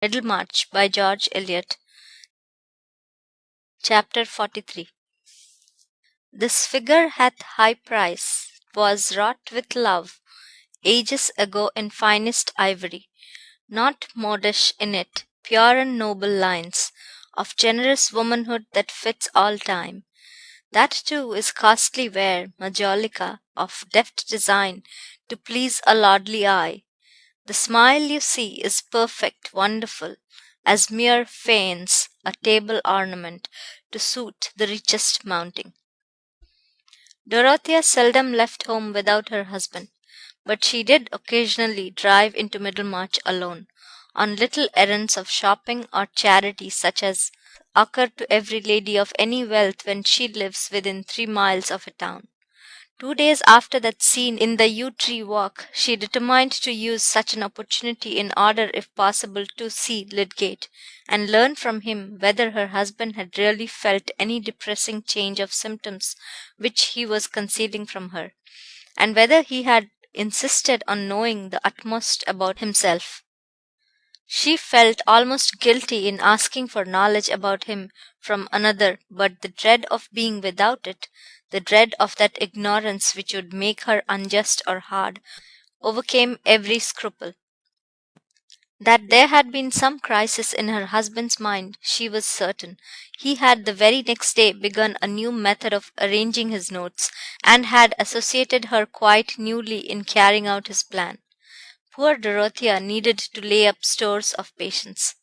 Middlemarch by George Eliot. Chapter 43. This figure hath high price, 'twas wrought with love ages ago in finest ivory, not modish in it, pure and noble lines of generous womanhood that fits all time. That too is costly ware, majolica of deft design to please a lordly eye. The smile you see is perfect, wonderful, as mere faience, a table ornament to suit the richest mounting. Dorothea seldom left home without her husband, but she did occasionally drive into Middlemarch alone, on little errands of shopping or charity such as occur to every lady of any wealth when she lives within 3 miles of a town. 2 days after that scene in the yew tree walk, she determined to use such an opportunity in order, if possible, to see Lydgate, and learn from him whether her husband had really felt any depressing change of symptoms which he was concealing from her, and whether he had insisted on knowing the utmost about himself. She felt almost guilty in asking for knowledge about him from another, but the dread of being without it, the dread of that ignorance which would make her unjust or hard, overcame every scruple. That there had been some crisis in her husband's mind, she was certain. He had the very next day begun a new method of arranging his notes, and had associated her quite newly in carrying out his plan. Poor Dorothea needed to lay up stores of patience.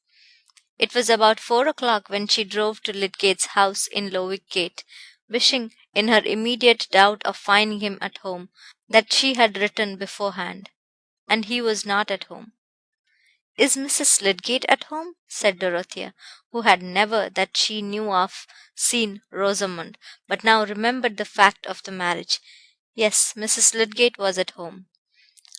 It was about 4 o'clock when she drove to Lydgate's house in Lowick Gate, wishing, in her immediate doubt of finding him at home, that she had written beforehand. And he was not at home. "Is Mrs. Lydgate at home?" said Dorothea, who had never, that she knew of, seen Rosamond, but now remembered the fact of the marriage. Yes, Mrs. Lydgate was at home.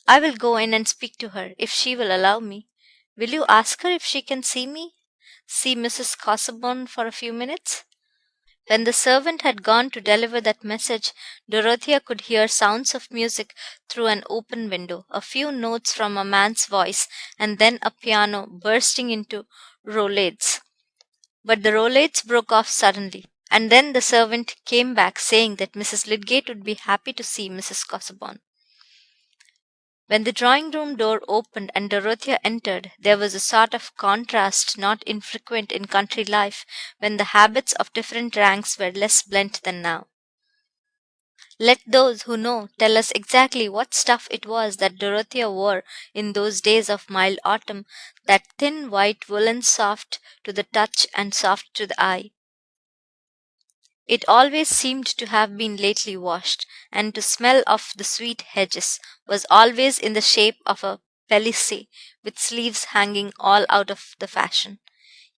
"I will go in and speak to her, if she will allow me. Will you ask her if she can see me? See Mrs. Casaubon for a few minutes?" When the servant had gone to deliver that message, Dorothea could hear sounds of music through an open window, a few notes from a man's voice, and then a piano bursting into roulades. But the roulades broke off suddenly, and then the servant came back saying that Mrs. Lydgate would be happy to see Mrs. Casaubon. When the drawing room door opened and Dorothea entered, there was a sort of contrast not infrequent in country life, when the habits of different ranks were less blent than now. Let those who know tell us exactly what stuff it was that Dorothea wore in those days of mild autumn, that thin white woollen soft to the touch and soft to the eye. It always seemed to have been lately washed, and to smell of the sweet hedges, was always in the shape of a pelisse, with sleeves hanging all out of the fashion.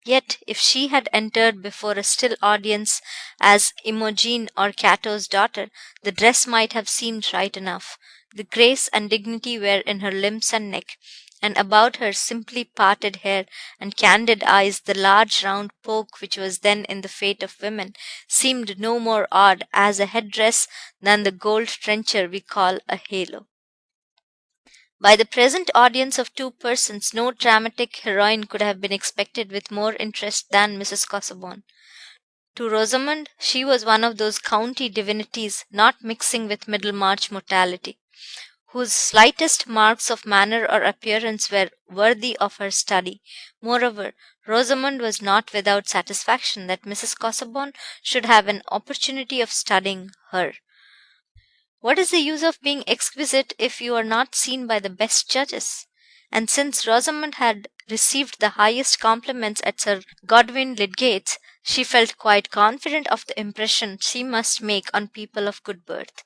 Yet if she had entered before a still audience as Imogen or Cato's daughter, the dress might have seemed right enough. The grace and dignity were in her limbs and neck, and about her simply parted hair and candid eyes the large round poke which was then in the fate of women seemed no more odd as a head dress than the gold trencher we call a halo. By the present audience of 2 persons, no dramatic heroine could have been expected with more interest than Mrs. Casaubon. To Rosamond she was one of those county divinities not mixing with Middlemarch mortality, whose slightest marks of manner or appearance were worthy of her study. Moreover, Rosamond was not without satisfaction that Mrs. Casaubon should have an opportunity of studying her. What is the use of being exquisite if you are not seen by the best judges? And since Rosamond had received the highest compliments at Sir Godwin Lydgate's, she felt quite confident of the impression she must make on people of good birth.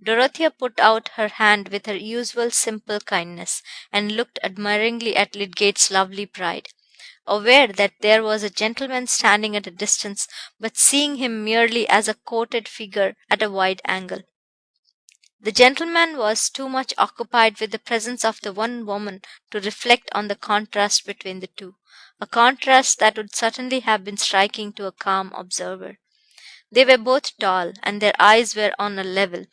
Dorothea put out her hand with her usual simple kindness, and looked admiringly at Lydgate's lovely bride, aware that there was a gentleman standing at a distance, but seeing him merely as a coated figure at a wide angle. The gentleman was too much occupied with the presence of the one woman to reflect on the contrast between the two, a contrast that would certainly have been striking to a calm observer. They were both tall, and their eyes were on a level,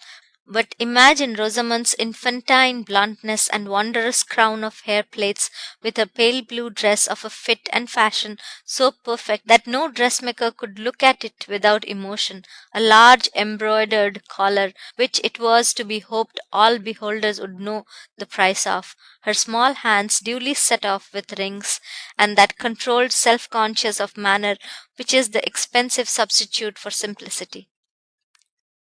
But imagine Rosamond's infantine bluntness and wondrous crown of hair plates, with a pale blue dress of a fit and fashion so perfect that no dressmaker could look at it without emotion, a large embroidered collar, which it was to be hoped all beholders would know the price of, her small hands duly set off with rings, and that controlled self conscious of manner which is the expensive substitute for simplicity.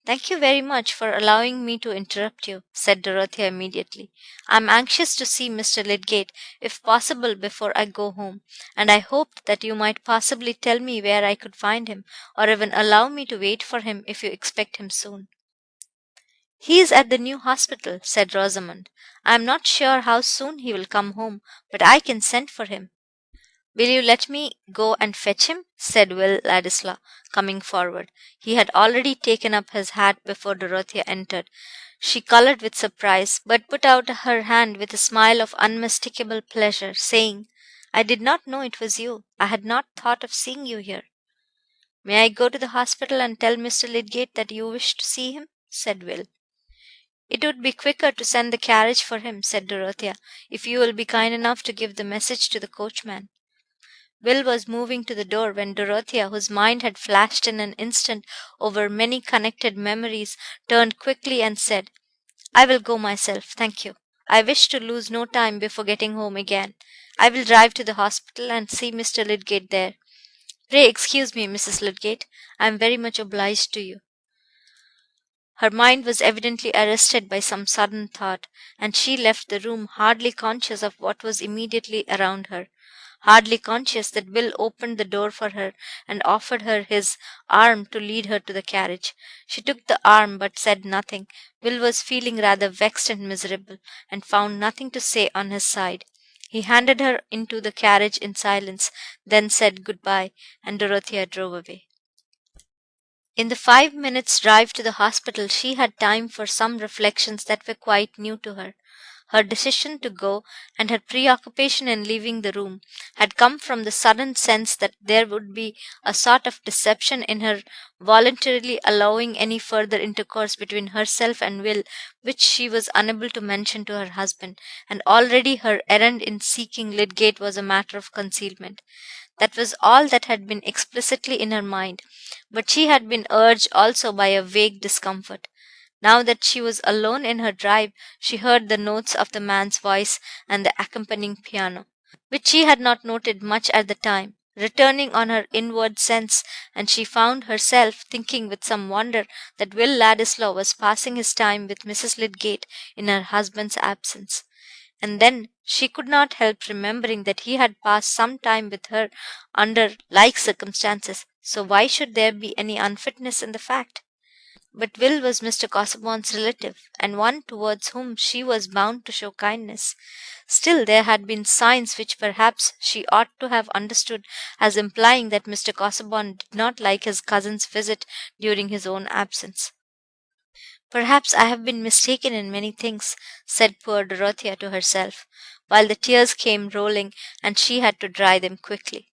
"Thank you very much for allowing me to interrupt you," said Dorothea immediately. "I am anxious to see Mr. Lydgate, if possible, before I go home, and I hoped that you might possibly tell me where I could find him, or even allow me to wait for him if you expect him soon." "He is at the new hospital," said Rosamond. "I am not sure how soon he will come home, but I can send for him." "Will you let me go and fetch him?" said Will Ladislaw, coming forward. He had already taken up his hat before Dorothea entered. She coloured with surprise, but put out her hand with a smile of unmistakable pleasure, saying, "I did not know it was you. I had not thought of seeing you here." "May I go to the hospital and tell Mr. Lydgate that you wish to see him?" said Will. "It would be quicker to send the carriage for him," said Dorothea, "if you will be kind enough to give the message to the coachman." Will was moving to the door when Dorothea, whose mind had flashed in an instant over many connected memories, turned quickly and said, "I will go myself, thank you. I wish to lose no time before getting home again. I will drive to the hospital and see Mr. Lydgate there. Pray excuse me, Mrs. Lydgate. I am very much obliged to you." Her mind was evidently arrested by some sudden thought, and she left the room hardly conscious of what was immediately around her, hardly conscious that Will opened the door for her and offered her his arm to lead her to the carriage. She took the arm, but said nothing. Will was feeling rather vexed and miserable, and found nothing to say on his side. He handed her into the carriage in silence, then said good bye, and Dorothea drove away. In the 5 minutes' drive to the hospital she had time for some reflections that were quite new to her. Her decision to go, and her preoccupation in leaving the room, had come from the sudden sense that there would be a sort of deception in her voluntarily allowing any further intercourse between herself and Will which she was unable to mention to her husband, and already her errand in seeking Lydgate was a matter of concealment. That was all that had been explicitly in her mind, but she had been urged also by a vague discomfort. Now that she was alone in her drive, she heard the notes of the man's voice and the accompanying piano, which she had not noted much at the time, returning on her inward sense, and she found herself thinking with some wonder that Will Ladislaw was passing his time with Mrs. Lydgate in her husband's absence. And then she could not help remembering that he had passed some time with her under like circumstances, so why should there be any unfitness in the fact? But Will was Mr. Casaubon's relative, and one towards whom she was bound to show kindness. Still there had been signs which perhaps she ought to have understood as implying that Mr. Casaubon did not like his cousin's visit during his own absence. "Perhaps I have been mistaken in many things," said poor Dorothea to herself, while the tears came rolling and she had to dry them quickly.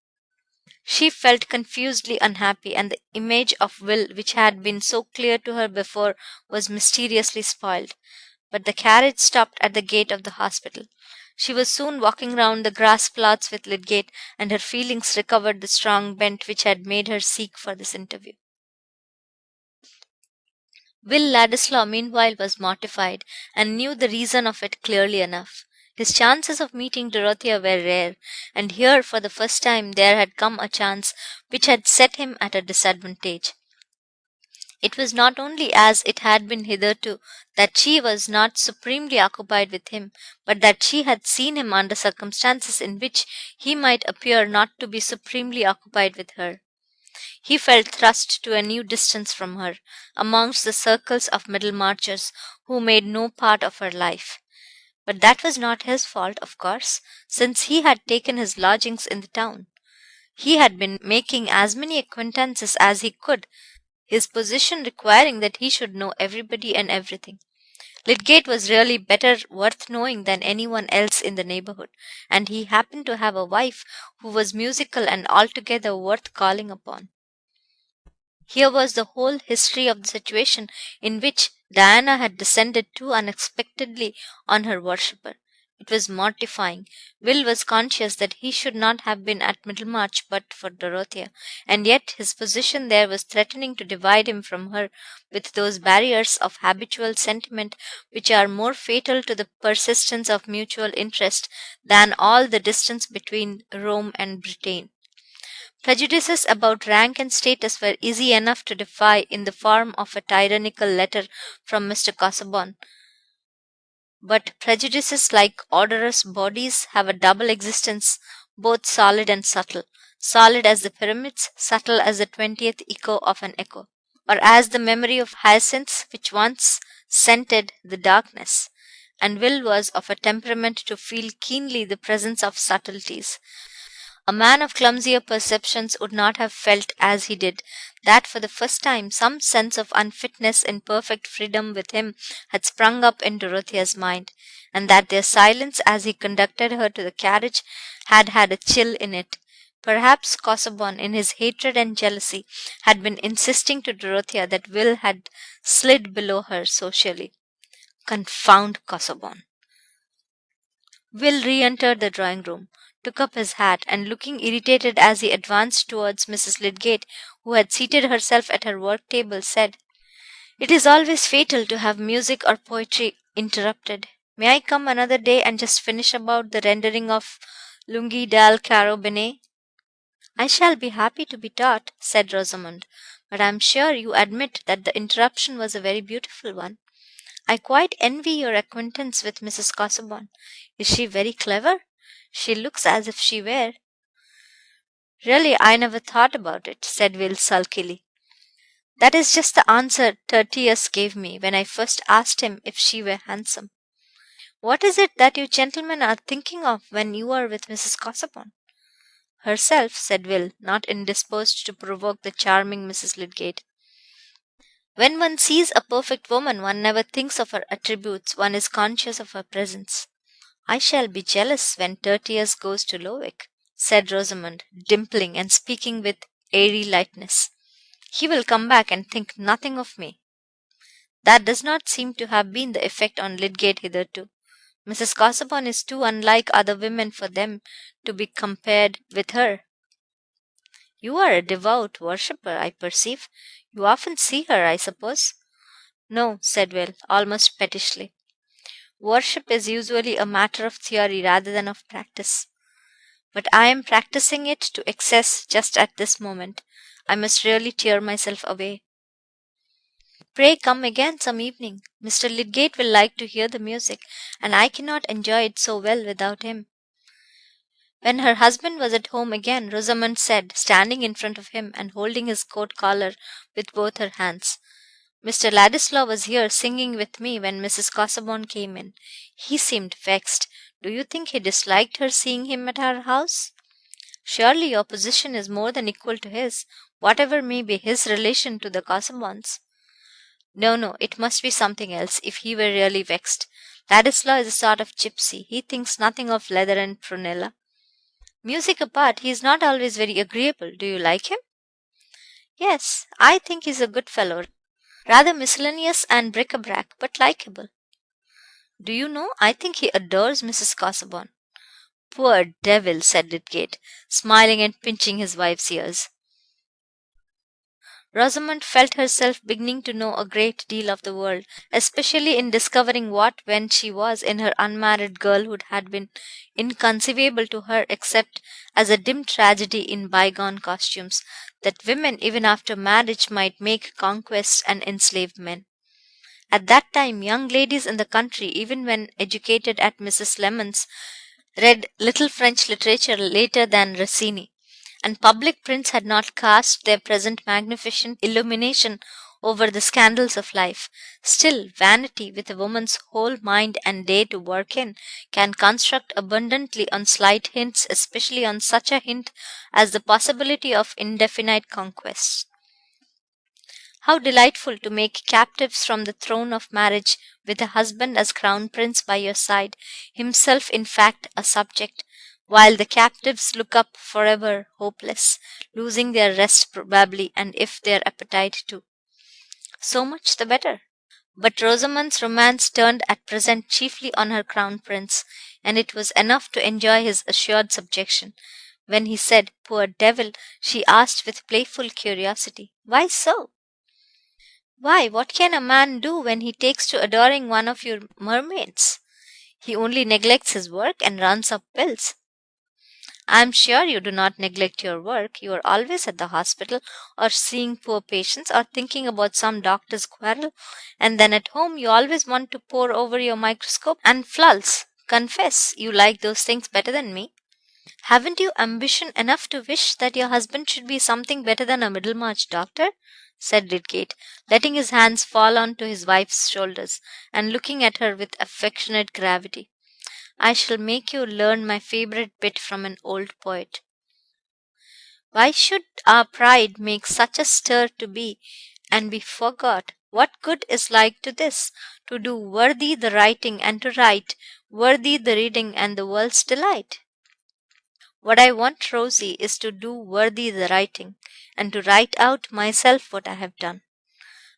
She felt confusedly unhappy, and the image of Will, which had been so clear to her before, was mysteriously spoiled. But the carriage stopped at the gate of the hospital. She was soon walking round the grass plots with Lydgate, and her feelings recovered the strong bent which had made her seek for this interview. Will Ladislaw meanwhile was mortified, and knew the reason of it clearly enough. His chances of meeting Dorothea were rare, and here for the first time there had come a chance which had set him at a disadvantage. It was not only as it had been hitherto that she was not supremely occupied with him, but that she had seen him under circumstances in which he might appear not to be supremely occupied with her. He felt thrust to a new distance from her, amongst the circles of Middlemarchers who made no part of her life. But that was not his fault, of course, since he had taken his lodgings in the town. He had been making as many acquaintances as he could, his position requiring that he should know everybody and everything. Lydgate was really better worth knowing than any one else in the neighbourhood, and he happened to have a wife who was musical and altogether worth calling upon. Here was the whole history of the situation in which Diana had descended too unexpectedly on her worshipper. It was mortifying. Will was conscious that he should not have been at Middlemarch but for Dorothea, and yet his position there was threatening to divide him from her with those barriers of habitual sentiment which are more fatal to the persistence of mutual interest than all the distance between Rome and Britain. Prejudices about rank and status were easy enough to defy in the form of a tyrannical letter from Mr. Casaubon, but prejudices like odorous bodies have a double existence, both solid and subtle, solid as the pyramids, subtle as the 20th echo of an echo, or as the memory of hyacinths which once scented the darkness. And Will was of a temperament to feel keenly the presence of subtleties. A man of clumsier perceptions would not have felt as he did that for the first time some sense of unfitness in perfect freedom with him had sprung up in Dorothea's mind, and that their silence as he conducted her to the carriage had had a chill in it. Perhaps Casaubon, in his hatred and jealousy, had been insisting to Dorothea that Will had slid below her socially. Confound Casaubon! Will re entered the drawing room, took up his hat, and looking irritated as he advanced towards Mrs. Lydgate, who had seated herself at her work table, said, "It is always fatal to have music or poetry interrupted. May I come another day and just finish about the rendering of Lungi dal Caro Bene?" "I shall be happy to be taught," said Rosamond, "but I am sure you admit that the interruption was a very beautiful one. I quite envy your acquaintance with Mrs. Casaubon. Is she very clever? She looks as if she were." "Really, I never thought about it," said Will sulkily. "That is just the answer Tertius gave me when I first asked him if she were handsome. What is it that you gentlemen are thinking of when you are with Mrs. Casaubon?" "Herself," said Will, not indisposed to provoke the charming Mrs. Lydgate. "When one sees a perfect woman, one never thinks of her attributes, one is conscious of her presence." "I shall be jealous when Tertius goes to Lowick," said Rosamond, dimpling and speaking with airy lightness. "He will come back and think nothing of me." That does not seem to have been the effect on Lydgate hitherto. Mrs. Casaubon is too unlike other women for them to be compared with her. "You are a devout worshipper, I perceive. You often see her, I suppose?" "No," said Will, almost pettishly. "Worship is usually a matter of theory rather than of practice. But I am practicing it to excess just at this moment. I must really tear myself away." "Pray come again some evening. Mr. Lydgate will like to hear the music, and I cannot enjoy it so well without him." When her husband was at home again, Rosamond said, standing in front of him and holding his coat collar with both her hands, "Mr. Ladislaw was here singing with me when Mrs. Casaubon came in. He seemed vexed. Do you think he disliked her seeing him at our house? Surely your position is more than equal to his, whatever may be his relation to the Casaubons." "No, no, it must be something else, if he were really vexed. Ladislaw is a sort of gypsy. He thinks nothing of leather and prunella. Music apart, he is not always very agreeable. Do you like him?" "Yes, I think he is a good fellow. Rather miscellaneous and bric-a-brac, but likable. Do you know, I think he adores Mrs. Casaubon." "Poor devil!" said Lydgate, smiling and pinching his wife's ears. Rosamond felt herself beginning to know a great deal of the world, especially in discovering what, when she was in her unmarried girlhood, had been inconceivable to her except as a dim tragedy in bygone costumes, that women, even after marriage, might make conquests and enslave men. At that time, young ladies in the country, even when educated at Mrs. Lemon's, read little French literature later than Rossini, and public prints had not cast their present magnificent illumination over the scandals of life. Still, vanity, with a woman's whole mind and day to work in, can construct abundantly on slight hints, especially on such a hint as the possibility of indefinite conquests. How delightful to make captives from the throne of marriage, with a husband as crown prince by your side, himself in fact a subject, while the captives look up forever hopeless, losing their rest probably, and if their appetite too. So much the better. But Rosamond's romance turned at present chiefly on her crown prince, and it was enough to enjoy his assured subjection. When he said, "Poor devil," she asked with playful curiosity, "Why so?" "Why, what can a man do when he takes to adoring one of your mermaids? He only neglects his work and runs up bills." "I am sure you do not neglect your work. You are always at the hospital, or seeing poor patients, or thinking about some doctor's quarrel, and then at home you always want to pore over your microscope and flulls. Confess you like those things better than me." "Haven't you ambition enough to wish that your husband should be something better than a Middlemarch doctor?" said Lydgate, letting his hands fall on to his wife's shoulders, and looking at her with affectionate gravity. "I shall make you learn my favourite bit from an old poet: "Why should our pride make such a stir to be, and be forgot? What good is like to this? To do worthy the writing, and to write worthy the reading and the world's delight." "What I want, Rosie, is to do worthy the writing, and to write out myself what I have done.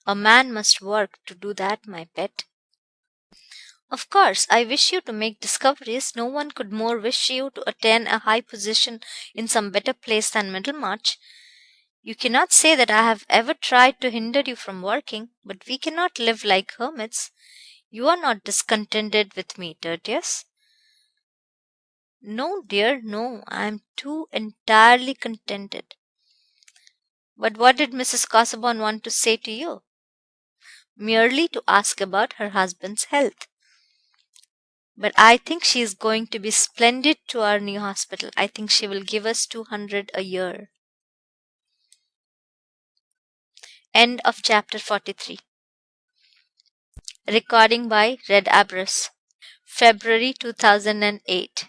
A man must work to do that, my pet." "Of course I wish you to make discoveries. No one could more wish you to attain a high position in some better place than Middlemarch. You cannot say that I have ever tried to hinder you from working, but we cannot live like hermits. You are not discontented with me, Tertius?" "No, dear, no. I am too entirely contented." "But what did Mrs. Casaubon want to say to you?" "Merely to ask about her husband's health." "But I think she is going to be splendid to our new hospital. I think she will give us 200 a year." End of chapter 43. Recording by Red Abras. February 2008.